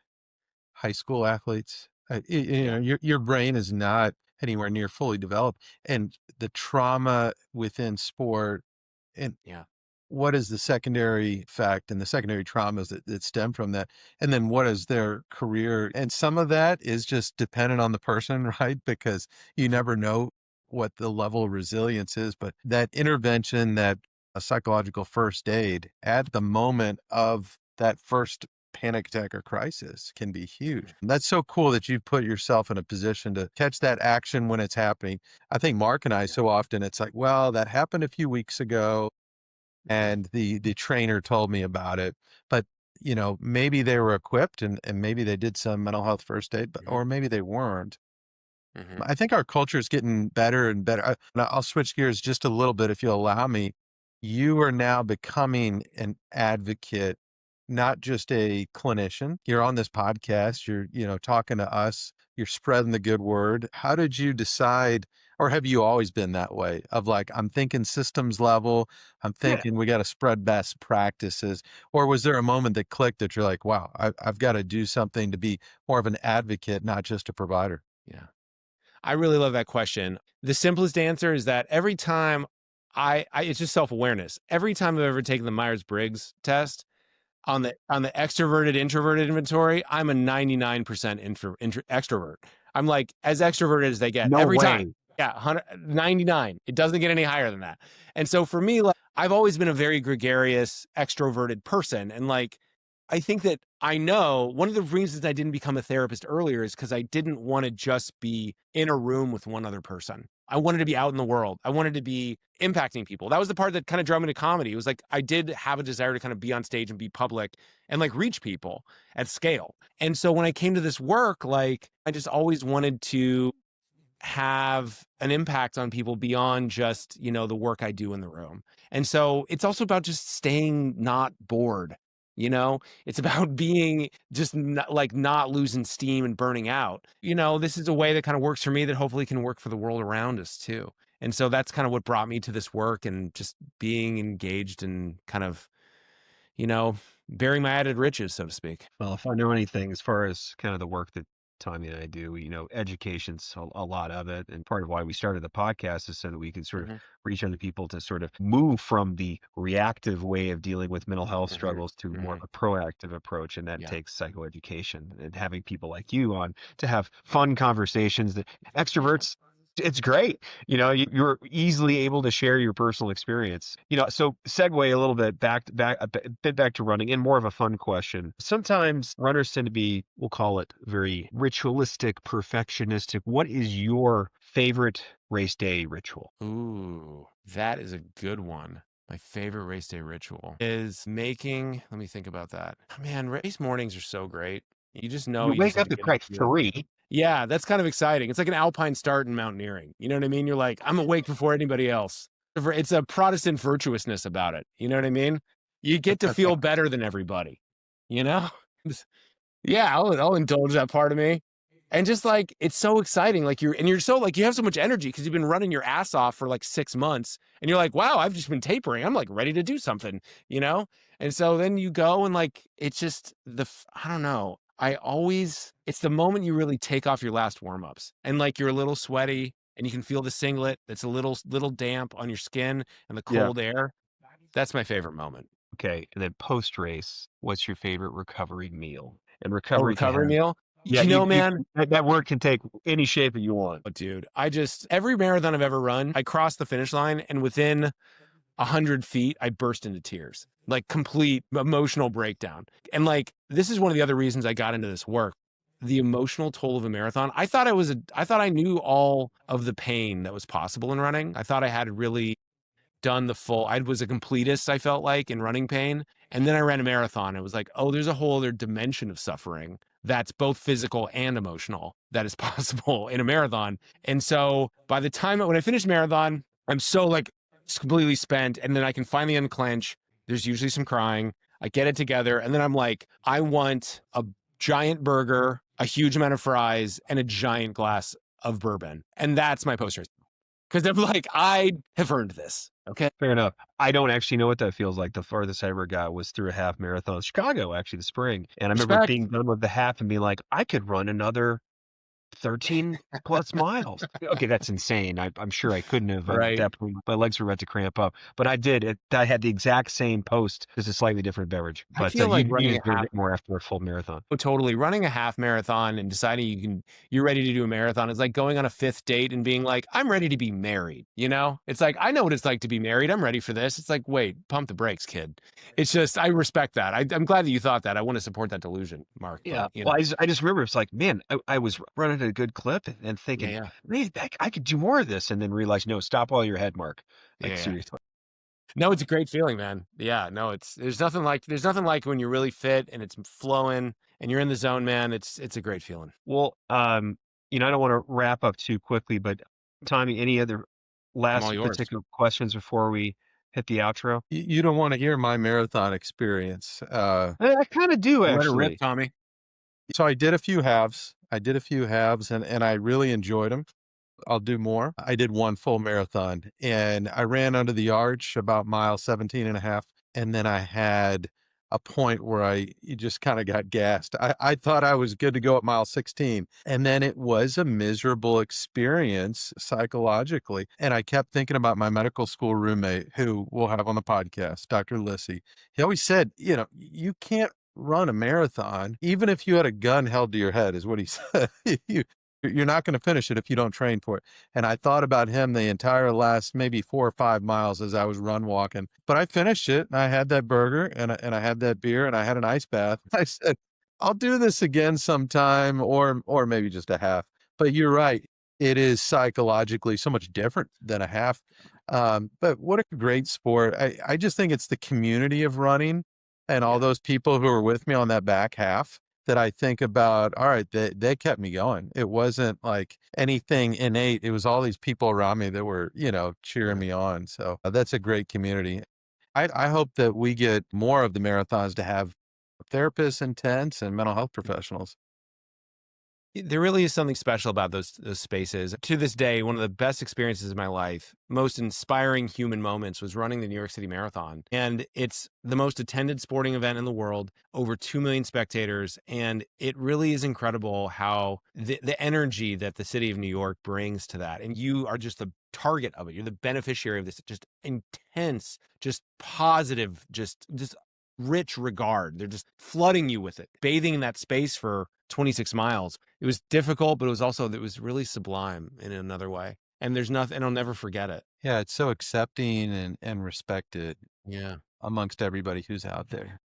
high school athletes. Your brain is not anywhere near fully developed, and the trauma within sport and what is the secondary effect and the secondary traumas that stem from that? And then what is their career? And some of that is just dependent on the person, right? Because you never know what the level of resilience is, but that intervention, that a psychological first aid at the moment of that first panic attack or crisis can be huge. That's so cool that you've put yourself in a position to catch that action when it's happening. I think Mark and I, so often it's like, well, that happened a few weeks ago, and the trainer told me about it, but maybe they were equipped and maybe they did some mental health first aid, but, or maybe they weren't. I think our culture is getting better and better. I'll switch gears just a little bit if you'll allow me. You are now becoming an advocate, not just a clinician. You're on this podcast, you're talking to us, you're spreading the good word. How did you decide, or have you always been that way of like, I'm thinking systems level, I'm thinking we got to spread best practices, or was there a moment that clicked that you're like, wow, I've got to do something to be more of an advocate, not just a provider? Yeah. I really love that question. The simplest answer is that every time it's just self-awareness. Every time I've ever taken the Myers-Briggs test, on the extroverted introverted inventory, I'm a 99% extrovert. I'm like as extroverted as they get time. Yeah, 99. It doesn't get any higher than that. And so for me, like, I've always been a very gregarious, extroverted person. And like, I think that I know one of the reasons I didn't become a therapist earlier is because I didn't want to just be in a room with one other person. I wanted to be out in the world. I wanted to be impacting people. That was the part that kind of drew me to comedy. It was like, I did have a desire to kind of be on stage and be public and like reach people at scale. And so when I came to this work, like I just always wanted to have an impact on people beyond just, the work I do in the room. And so it's also about just staying not bored. It's about being just not losing steam and burning out. This is a way that kind of works for me that hopefully can work for the world around us too. And so that's kind of what brought me to this work and just being engaged and kind of, bearing my added riches, so to speak. Well, if I know anything as far as kind of the work that Tommy and I do, education's a lot of it. And part of why we started the podcast is so that we can sort of reach other people to sort of move from the reactive way of dealing with mental health struggles to more of a proactive approach. And that takes psychoeducation and having people like you on to have fun conversations that extroverts It's great. You're easily able to share your personal experience. So segue a little bit back to running, and more of a fun question. Sometimes runners tend to be, we'll call it, very ritualistic, perfectionistic. What is your favorite race day ritual? Ooh, that is a good one. My favorite race day ritual is making, let me think about that. Man, race mornings are so great. You just know You you just wake have up to at get like into it. 3. Yeah, that's kind of exciting. It's like an alpine start in mountaineering. You know what I mean? You're like, I'm awake before anybody else. It's a Protestant virtuousness about it. You know what I mean? You get to feel better than everybody, you know? Yeah, I'll indulge that part of me. And just like, it's so exciting. Like you're so like, you have so much energy because you've been running your ass off for like 6 months and you're like, wow, I've just been tapering. I'm like ready to do something, you know? And so then you go and like, it's just I don't know. It's the moment you really take off your last warm-ups and like, you're a little sweaty and you can feel the singlet that's a little damp on your skin and the Yeah. cold air. That's my favorite moment. Okay. And then post race, what's your favorite recovery meal? And A recovery can recovery have, meal. yeah, Man, that word can take any shape that you want. oh, dude, every marathon I've ever run, I crossed the finish line and within 100 feet, I burst into tears, like complete emotional breakdown. And like, this is one of the other reasons I got into this work. The emotional toll of a marathon. I thought I knew all of the pain that was possible in running. I thought I had really done I was a completist, I felt like, in running pain. And then I ran a marathon. It was like, oh, there's a whole other dimension of suffering that's both physical and emotional that is possible in a marathon. And so by the time when I finished marathon, I'm so like completely spent. And then I can finally unclench. There's usually some crying. I get it together. And then I'm like, I want a giant burger, a huge amount of fries, and a giant glass of bourbon. And that's my post race. Because I'm like, I have earned this. Okay. Fair enough. I don't actually know what that feels like. The farthest I ever got was through a half marathon, Chicago, actually, the spring. And I remember Respect. being done with the half and being like, I could run another 13 plus miles. Okay, that's insane. I'm sure I couldn't have. Right. At that point, my legs were about to cramp up. But I did. I had the exact same post, just a slightly different beverage. I But feel like you running a deserve half. it more after a full marathon. Oh, totally. Running a half marathon and deciding you're ready to do a marathon is like going on a 5th date and being like, I'm ready to be married. You know, it's like, I know what it's like to be married. I'm ready for this. It's like, wait, pump the brakes, kid. It's just, I respect that. I'm glad that you thought that. I want to support that delusion, Mark. Yeah. But, Well, I just remember it's like, man, I was running at a good clip and thinking, yeah. man, I could do more of this. And then realize, no, stop while you're ahead, Mark. Like, Yeah. seriously. No, it's a great feeling, man. Yeah, no, there's nothing like when you're really fit and it's flowing and you're in the zone, man. It's a great feeling. Well, I don't want to wrap up too quickly, but Tommy, any other last particular questions before we hit the outro? You don't want to hear my marathon experience. I kind of do, actually. Let it rip, Tommy. So I did a few halves. And I really enjoyed them. I'll do more. I did one full marathon and I ran under the arch about mile 17 and a half. And then I had a point where you just kind of got gassed. I thought I was good to go at mile 16. And then it was a miserable experience psychologically. And I kept thinking about my medical school roommate who we'll have on the podcast, Dr. Lissy. He always said, you can't run a marathon, even if you had a gun held to your head, is what he said. You're not going to finish it if you don't train for it. And I thought about him the entire last maybe 4 or 5 miles as I was walking. But I finished it. And I had that burger and I had that beer and I had an ice bath. I said, I'll do this again sometime or maybe just a half. But you're right. It is psychologically so much different than a half. But what a great sport. I just think it's the community of running and all those people who were with me on that back half that I think about, all right, they kept me going. It wasn't like anything innate. It was all these people around me that were, cheering me on. So that's a great community. I hope that we get more of the marathons to have therapists and tents and mental health professionals. There really is something special about those spaces. To this day, one of the best experiences of my life, most inspiring human moments was running the New York City Marathon. And it's the most attended sporting event in the world, over 2 million spectators. And it really is incredible how the energy that the city of New York brings to that. And you are just the target of it. You're the beneficiary of this just intense, just positive, just rich regard. They're just flooding you with it, bathing in that space for 26 miles. It was difficult, but it was really sublime in another way. and there's nothing, and I'll never forget it. Yeah, it's so accepting and respected Yeah. amongst everybody who's out there.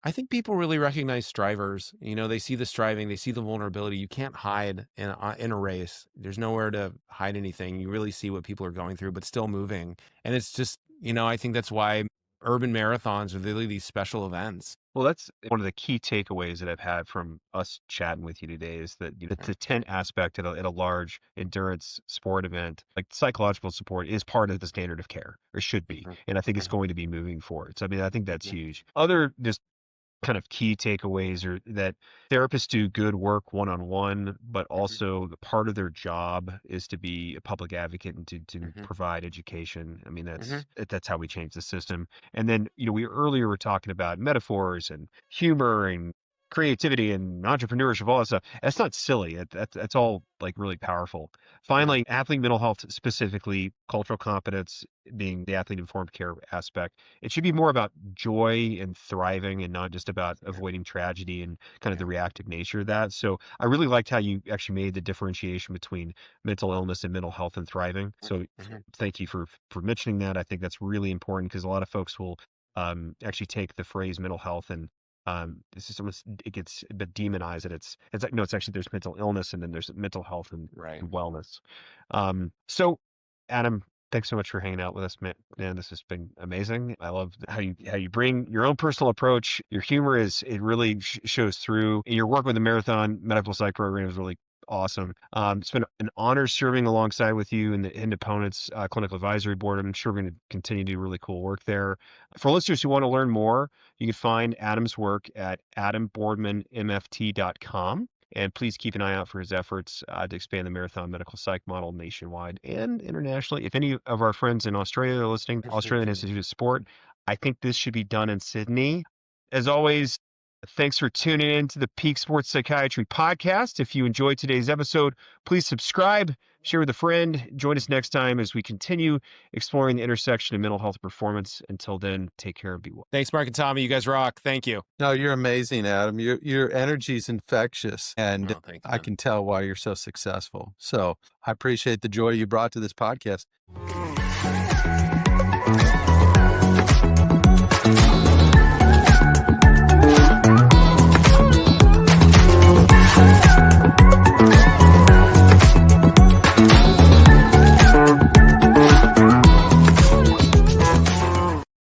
I think people really recognize strivers. They see the striving, they see the vulnerability. You can't hide in a race. There's nowhere to hide anything. You really see what people are going through, but still moving. And it's just, I think that's why urban marathons are really these special events. Well, that's one of the key takeaways that I've had from us chatting with you today is that the tent aspect at a large endurance sport event, like psychological support, is part of the standard of care, or should be. And I think it's going to be moving forward. So, I mean, I think that's huge. Other just kind of key takeaways are that therapists do good work one-on-one, but also the part of their job is to be a public advocate and to provide education. I mean, that's how we change the system. And then, we earlier were talking about metaphors and humor and creativity and entrepreneurship, all that stuff. That's not silly. That's all like really powerful. Finally, athlete mental health, specifically cultural competence being the athlete informed care aspect. It should be more about joy and thriving and not just about avoiding tragedy and kind of the reactive nature of that. So I really liked how you actually made the differentiation between mental illness and mental health and thriving. So thank you for mentioning that. I think that's really important because a lot of folks will actually take the phrase mental health and this is almost, it gets a bit demonized, and it's like, no, it's actually, there's mental illness and then there's mental health and wellness. So Adam, thanks so much for hanging out with us, man. This has been amazing. I love how you bring your own personal approach. Your humor it really shows through. Your work with the Marathon Medical Psych Program is really awesome. It's been an honor serving alongside with you in the Independence Clinical Advisory Board. I'm sure we're going to continue to do really cool work there. For listeners who want to learn more, you can find Adam's work at adamboardmanmft.com. And please keep an eye out for his efforts to expand the Marathon Medical Psych model nationwide and internationally. If any of our friends in Australia are listening, Australian Institute of Sport, I think this should be done in Sydney. As always, thanks for tuning in to the Peak Sports Psychiatry podcast. If you enjoyed today's episode, please subscribe, share with a friend. Join us next time as we continue exploring the intersection of mental health performance. Until then, take care and be well. Thanks, Mark and Tommy. You guys rock. Thank you. No, you're amazing, Adam. Your energy is infectious, and I can tell why you're so successful. So I appreciate the joy you brought to this podcast.